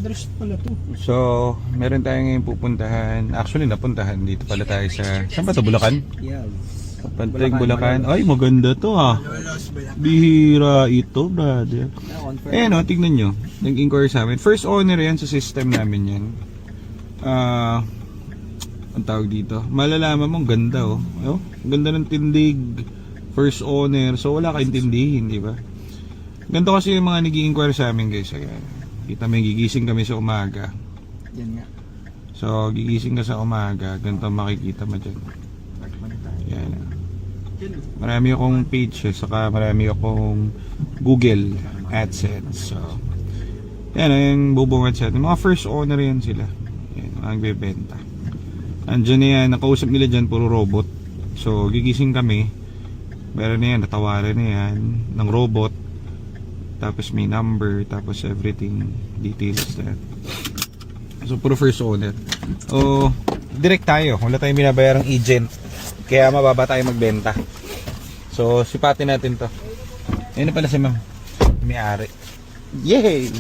address pala to. So, meron tayo ngayon pupuntahan. Actually, napuntahan dito pala tayo sa... Saan ba ito? Bulacan? Yes. Panteg, Bulacan. Ay, maganda to ha. Bihira ito, brother. Ayan o, tignan nyo. Nag-inquire sa amin. First owner yan sa system namin yan. Ang tawag dito. Malalaman mo, ganda oh. Oh, ganda ng tindig. First owner. So, wala kayong tindihin, di ba? Ganito kasi yung mga nag-i-inquire sa amin guys. Ayan. Kita may gigising kami sa umaga. Yan nga. So, gigising ka sa umaga. Ganito makikita mo dyan. Yan. Marami akong page saka marami akong Google AdSense. So, yan yung bubungad sa atin. Mga first owner yan sila. Yan, ang bebenta. Andyan na yan. Nakausap nila dyan, puro robot. So, gigising kami. Meron na yan, natawaran na yan ng robot. Tapos may number, tapos everything, details na. So puro first owner. O direct tayo, wala tayong binabayarang agent. Kaya mababa tayo magbenta. So sipatin natin to. Ayun na pala si ma'am, may-ari. Yay!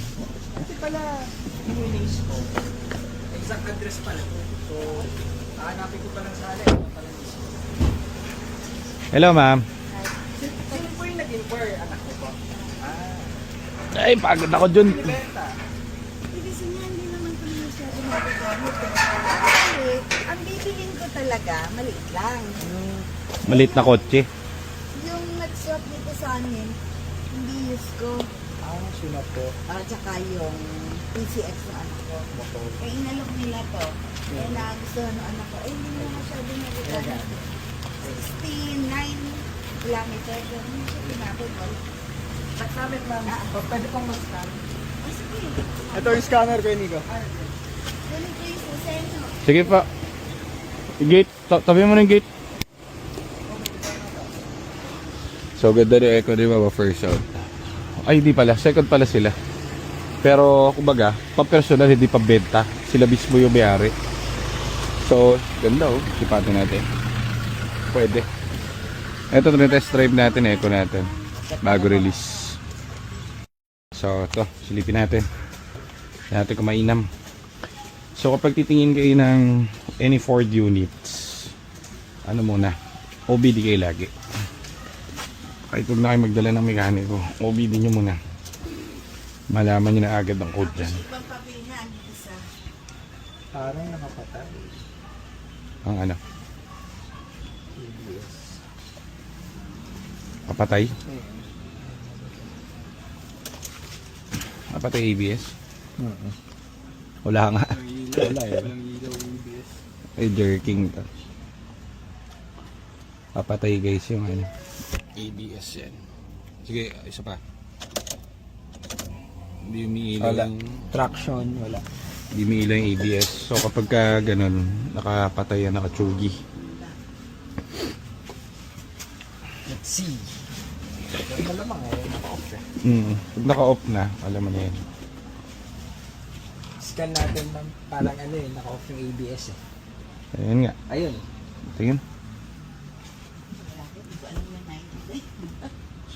Kasi pala, i-release ko. Exact address pala. So, hahanapin ko pa lang sa alay. Hello ma'am. Sino po yung nag-inquire? Anak ko po. Ay, pagod ako dun. Binibenta. Ibig niya, hindi naman kami masyado magagamit. Kasi, ang bibilin ko talaga, maliit lang. Malit na kotse. Yung nag-swap dito sa amin, hindi use ko. Sino po? Tsaka yung PCX ng anak ko. Motor. Eh, inalok nila to. Eh, nagustuhan ng anak ko. Eh, hindi mo masyado magagamit. 69 kilometer. Hindi siya pinabot. Ba't namin ma'am? Pwede pong mag-scan. Sige. Ito yung scanner ko, Nico. Ganun ko yung susenyo. Sige pa. Gate, tabi mo ng gate. So ganda rin echo, di ba ba first out? Ay hindi pala, second pala sila. Pero kumbaga, pa-personal hindi pa benta. Sila mismo yung may-ari. So ganda oh, sipatin natin. Pwede. Ito na test drive natin, echo natin. Bago release. So ito, silipin natin. Natin kumainam. So kapag titingin kayo ng any Ford units, ano muna, OBD kayo lagi. Kahit huwag na kayo magdala ng mekaniko, OBD nyo muna. Malaman nyo na agad ang code dyan. Ibang papel na, isa. Parang nakapatay. Ang ano? Kapatay? Kapatay ABS? Wala nga. Wala eh. Walang ilaw yung ABS. Ay, jerking to. Papatay guys yung ano, ABS yan. Sige, isa pa. Hindi umiilaw Wala. yung Traction, wala. Hindi umiilaw yung ABS. So kapag ka ganun, nakapatay yan, nakatsugi. Let's see. Malamang eh, naka-off eh. Pag naka-off na, alam mo na yan. Scan natin ma'am, parang ano eh, naka-off yung ABS eh. Ayan nga. Ayun. Tingin.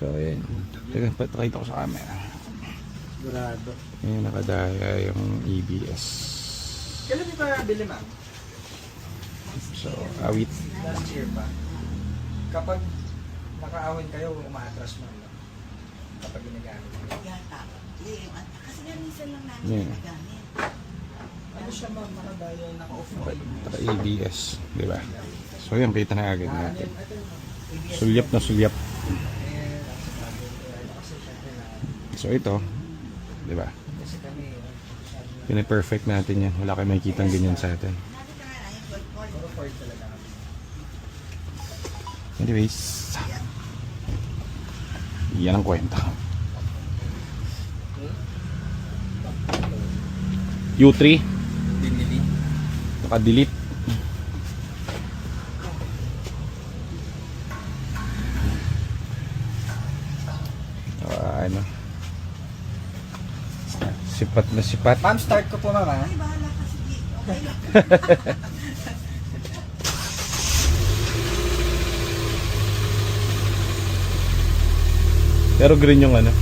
So ayan. Teka, pakita ko sa camera. Sigurado. Ayan, nakadaya yung ABS. Kailan niyo pa bili ma'am? So, awit. Last year pa. Kapag nakaawin kayo, umaatras mo. No? Kapag ginagamit. Yata. Kasi ganisa lang namin Yeah. ginagamit. Ano siya ma'am, nakadaya, naka-off mo. ABS, di ba? So yan, kita na agad natin. Sulyap na sulyap. So ito, di ba? Kasi kami, Pina-perfect natin yan. Wala kayo makikita ganyan sa atin. Nakita nga na yung gold card. puro Ford talaga. Anyways, yan ang kwenta. U3, Binili. naka-delete. Ano? Sipat na sipat. Ma'am, start ko po ma'am ha. Ay, bahala ka. Sige. Okay lang. Pero green yung ano.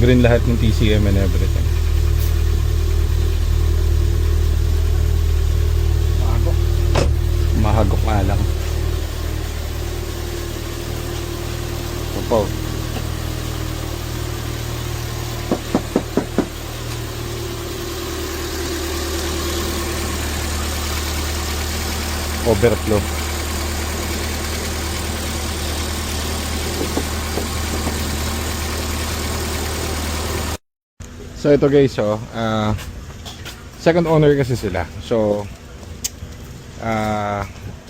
Green lahat ng TCM and everything. overflow. So ito guys, second owner kasi sila. So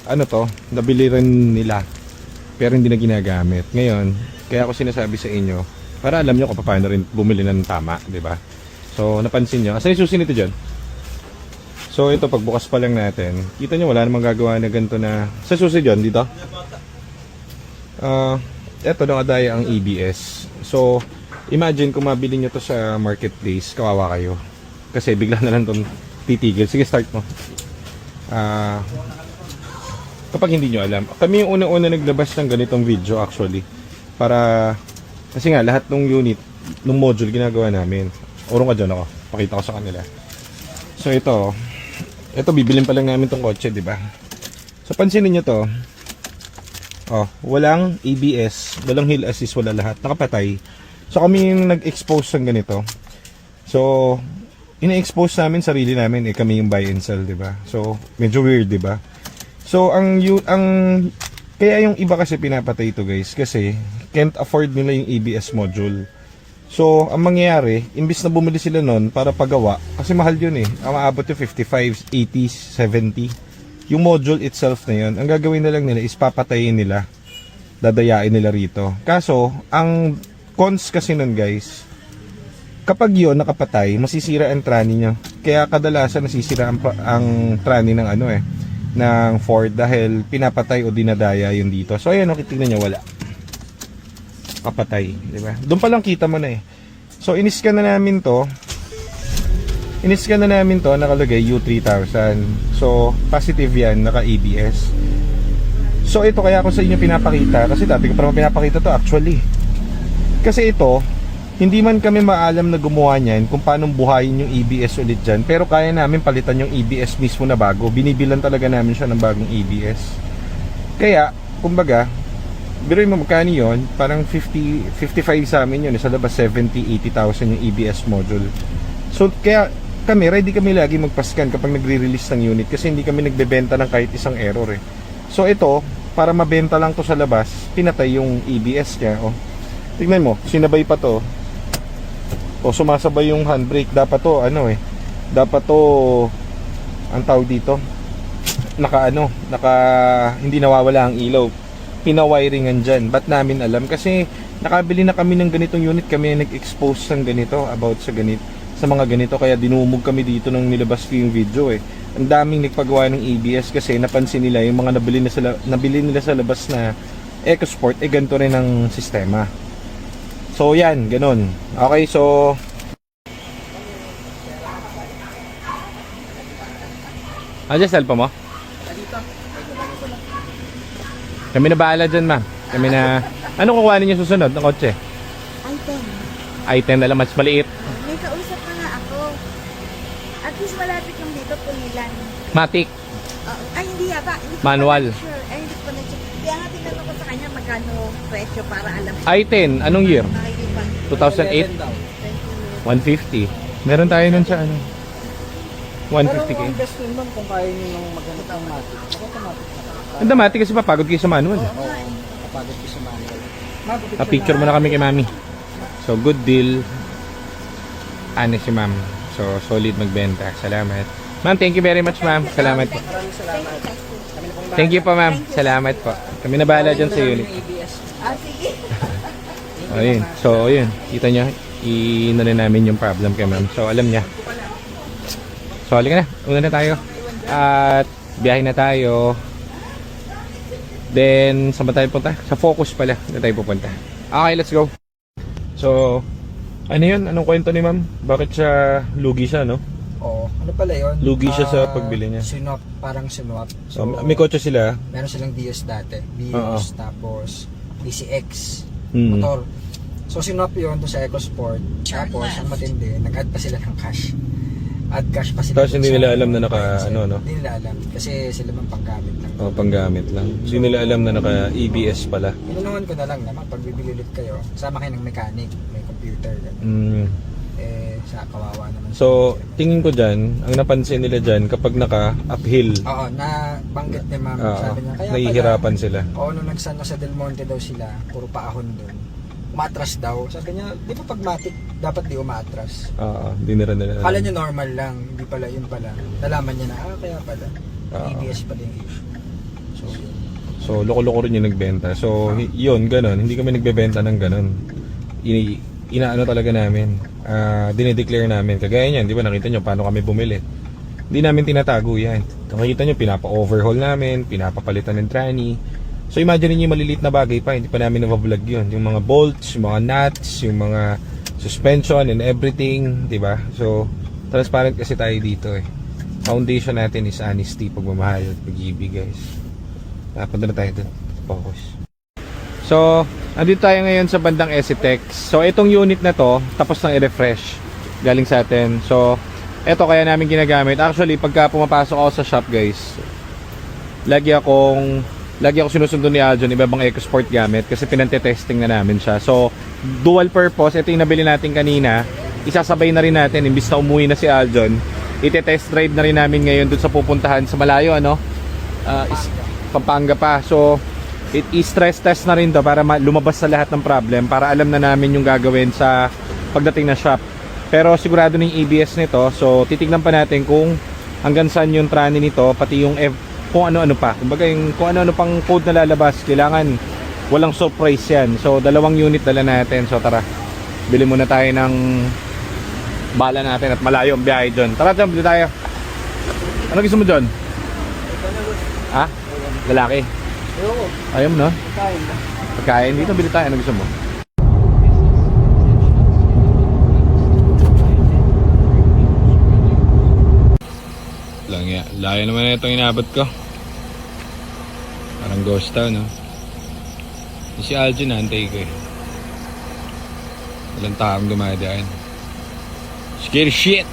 ano to, nabili rin nila pero hindi na ginagamit. Ngayon, kaya ako sinasabi sa inyo para alam nyo kung paano rin bumili ng tama, di ba? So napansin nyo, asan yung susi nito dyan? So ito, pagbukas pa lang natin, kita nyo wala namang gagawa na ganito na sa susi dyan, dito. Ito nakadaya ang ABS. So imagine kung mabili nyo to sa marketplace, kawawa kayo. Kasi bigla na lang itong titigil. Sige, start mo. Kapag hindi nyo alam. Kami yung unang-una naglabas ng ganitong video actually. Para, kasi nga, lahat ng unit, ng module ginagawa namin. Urong ka dyan ako. Pakita ko sa kanila. So ito bibilin pa lang namin tong kotse, di ba? So pansinin nyo to. Oh, walang ABS, walang hill assist, wala lahat. Nakapatay. So kami yung nag-expose ng ganito. So ina-expose namin sarili namin, kami yung buy and sell, 'di ba? So medyo weird, 'di ba? So kaya yung iba kasi pinapatay ito, guys, kasi can't afford nila yung ABS module. So ang mangyayari, imbis na bumili sila noon para pagawa, kasi mahal yun Umaabot yung 55, 80, 70. Yung module itself na yun, ang gagawin na lang nila is papatayin nila, dadayain nila rito. Kaso ang cons kasi nun, guys, kapag yun nakapatay, masisira ang trani nyo. Kaya kadalasan nasisira ang trani ng ng Ford dahil pinapatay o dinadaya yun dito. So ayan, tingnan nyo, wala. Kapatay, di ba? Doon pa lang kita mo na So iniscan na namin to. Nakalagay U3000. So positive yan, naka ABS. So ito kaya ako sa inyo pinapakita, kasi dati ko pa naman pinapakita to actually. Kasi ito, hindi man kami maalam na gumawa niyan kung paano buhayin yung ABS ulit dyan. Pero kaya namin palitan yung ABS mismo na bago. Binibilan talaga namin siya ng bagong ABS. Kaya, kumbaga, biruin mo magkano yun, parang 55 sa amin yun. Sa labas 70-80,000 yung ABS module. So, kaya ready kami lagi magpascan kapag nagre-release ng unit. Kasi hindi kami nagbebenta ng kahit isang error So, ito, para mabenta lang to sa labas, pinatay yung ABS niya. Tignan mo, sinabay pa to. Sumasabay yung handbrake. Dapat to, dapat to, ang tawag dito, hindi nawawala ang ilaw. Pinawiringan dyan. Ba't namin alam? Kasi nakabili na kami ng ganitong unit. Kami nag-expose ng ganito, about sa mga ganito. Kaya dinumog kami dito nung nilabas ko yung video Ang daming nagpagawa ng ABS kasi napansin nila yung mga nabili nila sa labas na EcoSport, ganito rin ang sistema. So yan, ganun. Okay, so Andiyan cellphone mo? Dito. Kami na bahala dyan, ma'am. Kami na... Ano kukuhanin niyo susunod ng kotse? Item. I-10 na lang, mas maliit. May kausap na nga ako. At least malapit yung dito, Punilan. Matic. Ay, hindi yata. Hindi ko Manual. pa sure. Ay, hindi ko pa na-check. Kaya nga tinanong ko sa kanya magkano presyo para alam. I-10, anong year? Makikipag. 2008? daw. 150. Meron tayo nun sa 150k. Pero ang best nun nun kung kaya nyo nung maghanap ng matic. Automatic na. Ang damatic kasi papagod kayo sa manual. Oo, kapagod ko sa manual. Pa-picture mo na kami kay mami. So, good deal. Ano si ma'am. So, solid magbenta. Salamat. Ma'am, thank you very much, ma'am. Salamat po. Maraming salamat. Kami na pong Thank you po, ma'am. Salamat po. Kami na bahala dyan sa unit. ABS. Sige. Ayun. So, ayun. Kita nyo, inano namin yung problem kay ma'am. So, alam niya. So, halika na. Una na tayo. At, biyahe na tayo. Then, saan ba tayo punta? Sa Focus pala na tayo pupunta. Okay, let's go. So, ano yun? Anong kwento ni ma'am? Bakit siya lugi siya, no? Oo. Ano pala yun? Lugi siya sa pagbili niya. Sinwap, parang sinwap. So, may kotse sila. Meron silang Vios dati. Oo. Vios, tapos DCX Mm. motor. So sinwap yun doon sa EcoSport. Tapos ang matindi, nag-add pa sila ng cash. Add cash pa sila. Tapos hindi dun nila sa- alam na no? Hindi nila alam. Kasi sila man panggamit lang. Oh, panggamit lang. Hindi nila alam na naka-EBS pala. Inunuhan ko na lang naman, pag bibili ulit kayo, sama kayo ng mechanic, may computer. Ganun. Mm. Sa kawawa naman. So, tingin ko dyan, ang napansin nila dyan, kapag naka-uphill, Oo, na banggit ni ma'am, Oo, sabi niya, kaya nahihirapan sila. Oo, nung nagsan sa Del Monte daw sila, puro paahon doon. Umatras daw. Sabi niya, di ba pag matik, dapat di umatras. Oo, dinira nila. Akala niya normal lang, hindi pala, yun pala. Nalaman niya na, kaya pala. Oo. ABS pala yung issue. So, yun. So, loko-loko rin yung nagbenta. So, yun, ganun. Hindi kami nagbebenta ng ganun. Inaano talaga namin. Dinedeclare namin. Kagaya niyan, di ba nakita nyo paano kami bumili. Hindi namin tinatago yan. Kung makita nyo, pinapa-overhaul namin, pinapapalitan ng tranny. So, imagine niyo yung maliliit na bagay pa. Hindi pa namin na-vlog yun. Yung mga bolts, yung mga nuts, yung mga suspension and everything. Di ba? So, transparent kasi tayo dito eh. Foundation natin is honesty, pagmamahal at pag-ibig, guys. Punta na tayo dun. Focus. So, andito tayo ngayon sa bandang Esitex. So, itong unit na to, tapos nang i-refresh. Galing sa atin. So, eto kaya namin ginagamit. Actually, pagka pumapasok ako sa shop, guys, lagi ako sinusundo ni Aljon ibang EcoSport gamit kasi pinante-testing na namin siya. So, dual purpose. Ito yung nabili natin kanina. Isasabay na rin natin. Imbis na umuwi na si Aljon, ite-test drive na rin namin ngayon dun sa pupuntahan sa malayo, ano? Pampanga pa. So, i-stress test na rin to para lumabas sa lahat ng problem, para alam na namin yung gagawin sa pagdating na shop. Pero sigurado na yung ABS nito. So, titignan pa natin kung hanggang saan yung tranny nito, pati yung kung ano-ano pa. Kumbaga yung kung ano-ano pang code na lalabas, kailangan walang surprise yan. So, 2 unit dala natin. So, tara. Bili muna tayo ng bala natin at malayo ang biyahe dyan. Tara dyan, bili tayo. Ano gusto mo dyan? Ha? Lalaki? Ayaw mo, no? Pagkain. Dito, bili tayo. Ano gusto mo? Layo naman na itong inabot ko. Parang ghost town, no? Si Aljon, antay ko eh. Walang taong dumadaan. Scary shit!